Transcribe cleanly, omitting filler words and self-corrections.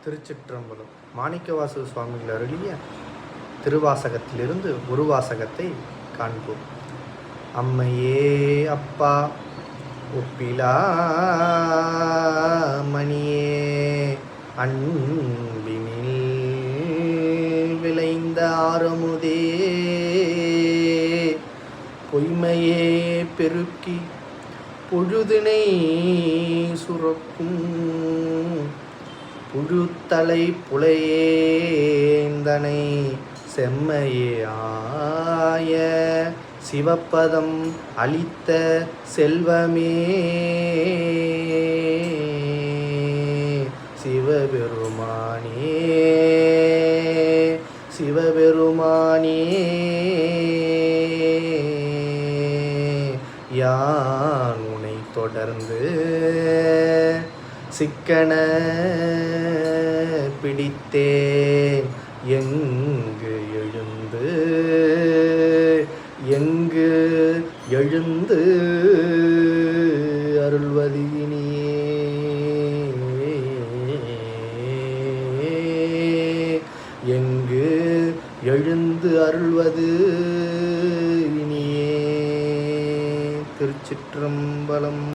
திருச்சிற்றம்பலம். மாணிக்கவாசக சுவாமிகள் அருளிய திருவாசகத்திலிருந்து ஒரு வாசகத்தை காண்போம். அம்மையே அப்பா ஒப்பிலா மணியே அன்பினில் விளைந்த ஆரமுதே பொய்மையே பெருக்கி பொழுதினை சுரக்கும் புழுத்தலை புலையேந்தனை செம்மையே ஆய சிவப்பதம் அளித்த செல்வமே சிவபெருமானே சிவபெருமானே யான் உனை தொடர்ந்து சிக்கன பிடித்தேன் எங்கு எழுந்து அருள்வதினியே எங்கு எழுந்து அருள்வது இனியே. திருச்சிற்றம்பலம்.